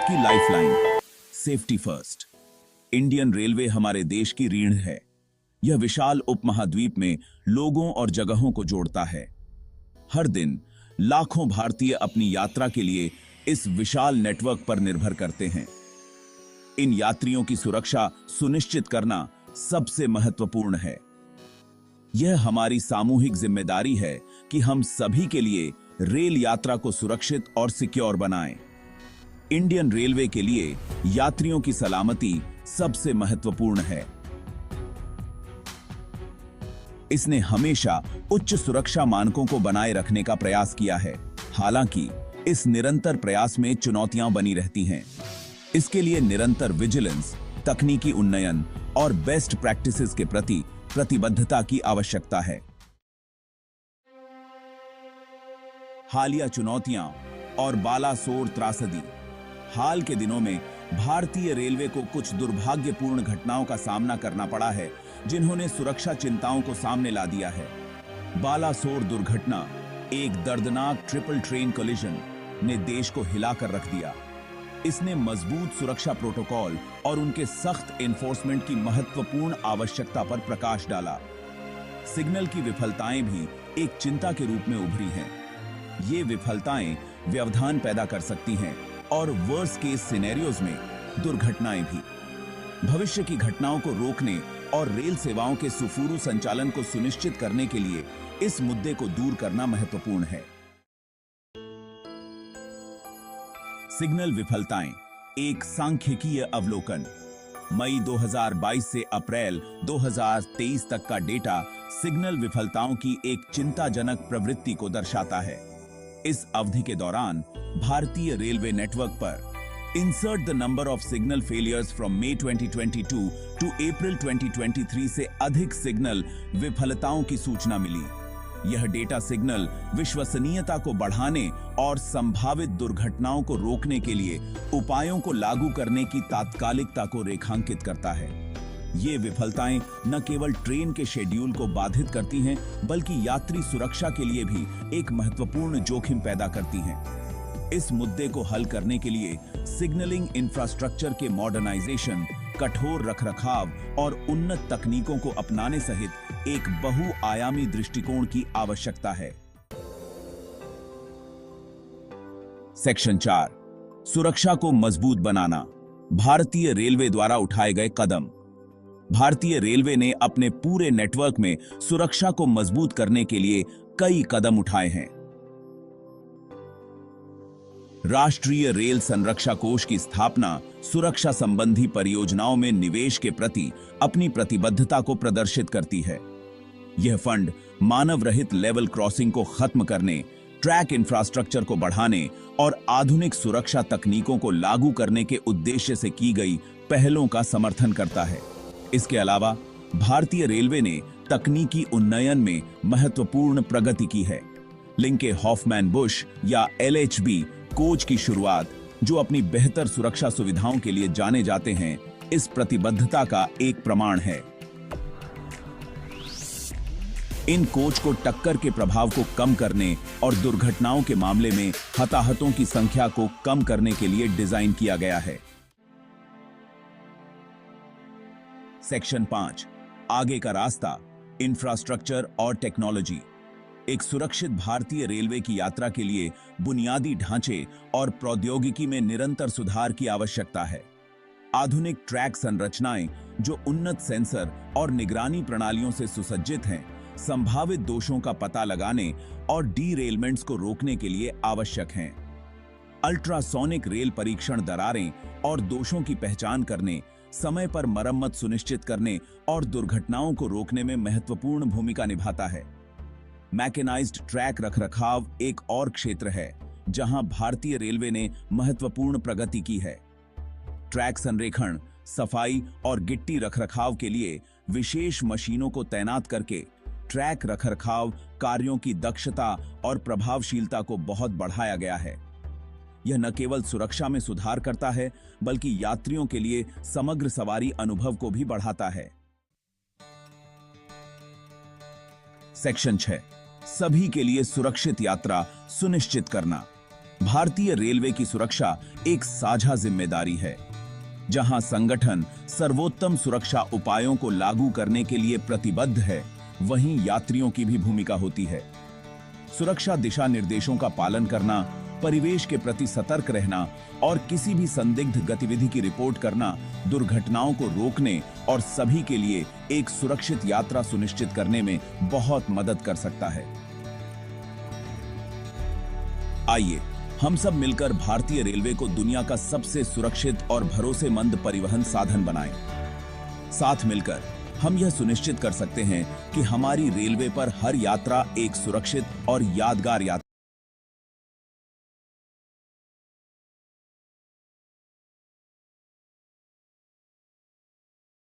आपकी lifeline. Safety first. Indian railway हमारे देश की रीढ़ है। यह विशाल उपमहाद्वीप में लोगों और जगहों को जोड़ता है। हर दिन लाखों भारतीय अपनी यात्रा के लिए इस विशाल नेटवर्क पर निर्भर करते हैं। इन यात्रियों की सुरक्षा सुनिश्चित करना सबसे महत्वपूर्ण है। यह हमारी सामूहिक जिम्मेदारी है कि हम सभी के लिए रेल यात्रा को सुरक्षित और सिक्योर बनाएं। इंडियन रेलवे के लिए यात्रियों की सलामती सबसे महत्वपूर्ण है। इसने हमेशा उच्च सुरक्षा मानकों को बनाए रखने का प्रयास किया है। हालांकि इस निरंतर प्रयास में चुनौतियां बनी रहती हैं। इसके लिए निरंतर विजिलेंस, तकनीकी उन्नयन और बेस्ट प्रैक्टिसेस के प्रति प्रतिबद्धता की आवश्यकता है। हालिया चुनौतियां और बालासोर त्रासदी। हाल के दिनों में भारतीय रेलवे को कुछ दुर्भाग्यपूर्ण घटनाओं का सामना करना पड़ा है, जिन्होंने सुरक्षा चिंताओं को सामने ला दिया है। बालासोर दुर्घटना, एक दर्दनाक ट्रिपल ट्रेन कोलिजन, ने देश को हिलाकर रख दिया। इसने मजबूत सुरक्षा प्रोटोकॉल और उनके सख्त एनफोर्समेंट की महत्वपूर्ण आवश्यकता पर प्रकाश डाला। सिग्नल की विफलताएं भी एक चिंता के रूप में उभरी हैं। ये विफलताएं व्यवधान पैदा कर सकती हैं और वर्स्ट केस सिनेरियोज में दुर्घटनाएं भी। भविष्य की घटनाओं को रोकने और रेल सेवाओं के सुचारू संचालन को सुनिश्चित करने के लिए इस मुद्दे को दूर करना महत्वपूर्ण है। सिग्नल विफलताएं, एक सांख्यिकीय अवलोकन। मई 2022 से अप्रैल 2023 तक का डेटा सिग्नल विफलताओं की एक चिंताजनक प्रवृत्ति को दर्शाता है। इस अवधि के दौरान भारतीय रेलवे नेटवर्क पर insert the number of signal failures from May 2022 to April 2023 से अधिक सिग्नल विफलताओं की सूचना मिली। यह डेटा सिग्नल विश्वसनीयता को बढ़ाने और संभावित दुर्घटनाओं को रोकने के लिए उपायों को लागू करने की तात्कालिकता को रेखांकित करता है। ये विफलताएं न केवल ट्रेन के शेड्यूल को बाधित करती हैं, बल्कि यात्री सुरक्षा के लिए भी एक महत्वपूर्ण जोखिम पैदा करती हैं। इस मुद्दे को हल करने के लिए सिग्नलिंग इंफ्रास्ट्रक्चर के मॉडर्नाइजेशन, कठोर रखरखाव और उन्नत तकनीकों को अपनाने सहित एक बहुआयामी दृष्टिकोण की आवश्यकता है। सेक्शन 4, सुरक्षा को मजबूत बनाना। भारतीय रेलवे द्वारा उठाए गए कदम। भारतीय रेलवे ने अपने पूरे नेटवर्क में सुरक्षा को मजबूत करने के लिए कई कदम उठाए हैं। राष्ट्रीय रेल संरक्षा कोष की स्थापना सुरक्षा संबंधी परियोजनाओं में निवेश के प्रति अपनी प्रतिबद्धता को प्रदर्शित करती है। यह फंड मानव रहित लेवल क्रॉसिंग को खत्म करने, ट्रैक इंफ्रास्ट्रक्चर को बढ़ाने और आधुनिक सुरक्षा तकनीकों को लागू करने के उद्देश्य से की गई पहलों का समर्थन करता है। इसके अलावा भारतीय रेलवे ने तकनीकी उन्नयन में महत्वपूर्ण प्रगति की है। लिंके हॉफमैन बुश या LHB कोच की शुरुआत, जो अपनी बेहतर सुरक्षा सुविधाओं के लिए जाने जाते हैं, इस प्रतिबद्धता का एक प्रमाण है। इन कोच को टक्कर के प्रभाव को कम करने और दुर्घटनाओं के मामले में हताहतों की संख्या को कम करने के लिए डिजाइन किया गया है। सेक्शन 5, आगे का रास्ता, इंफ्रास्ट्रक्चर और टेक्नोलॉजी। एक सुरक्षित भारतीय रेलवे की यात्रा के लिए बुनियादी ढांचे और प्रौद्योगिकी में निरंतर सुधार की आवश्यकता है। आधुनिक ट्रैक संरचनाएं, जो उन्नत सेंसर और निगरानी प्रणालियों से सुसज्जित हैं, संभावित दोषों का पता लगाने और डीरेलमेंट्स को रोकने के लिए आवश्यक हैं। अल्ट्रासोनिक रेल परीक्षण दरारें और दोषों की पहचान करने, समय पर मरम्मत सुनिश्चित करने और दुर्घटनाओं को रोकने में महत्वपूर्ण भूमिका निभाता है। मैकेनाइज्ड ट्रैक रखरखाव एक और क्षेत्र है जहां भारतीय रेलवे ने महत्वपूर्ण प्रगति की है। ट्रैक संरेखण, सफाई और गिट्टी रखरखाव के लिए विशेष मशीनों को तैनात करके ट्रैक रखरखाव कार्यों की दक्षता और प्रभावशीलता को बहुत बढ़ाया गया है। यह न केवल सुरक्षा में सुधार करता है, बल्कि यात्रियों के लिए समग्र सवारी अनुभव को भी बढ़ाता है। सेक्शन 6, सभी के लिए सुरक्षित यात्रा सुनिश्चित करना। भारतीय रेलवे की सुरक्षा एक साझा जिम्मेदारी है। जहां संगठन सर्वोत्तम सुरक्षा उपायों को लागू करने के लिए प्रतिबद्ध है, वहीं यात्रियों की भी भूमिका होती है। सुरक्षा दिशा निर्देशों का पालन करना, परिवेश के प्रति सतर्क रहना और किसी भी संदिग्ध गतिविधि की रिपोर्ट करना दुर्घटनाओं को रोकने और सभी के लिए एक सुरक्षित यात्रा सुनिश्चित करने में बहुत मदद कर सकता है। आइए हम सब मिलकर भारतीय रेलवे को दुनिया का सबसे सुरक्षित और भरोसेमंद परिवहन साधन बनाएं। साथ मिलकर हम यह सुनिश्चित कर सकते हैं कि हमारी रेलवे पर हर यात्रा एक सुरक्षित और यादगार यात्रा